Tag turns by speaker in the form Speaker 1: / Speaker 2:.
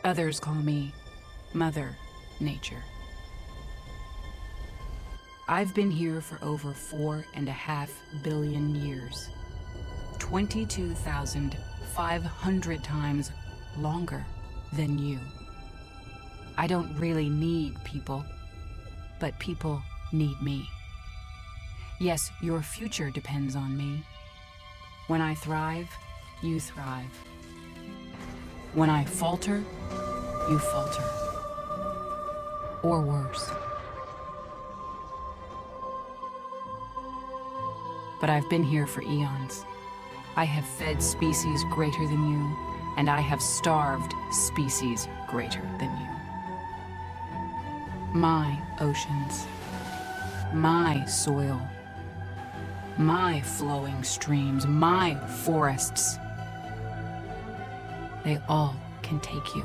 Speaker 1: Others call me Mother Nature. I've been here for over 4.5 billion years. 22,500 times longer than you. I don't really need people, but people need me. Yes, your future depends on me. When I thrive, you thrive. When I falter, you falter. Or worse. But I've been here for eons. I have fed species greater than you, and I have starved species greater than you. My oceans, my soil, my flowing streams, my forests, they all can take you.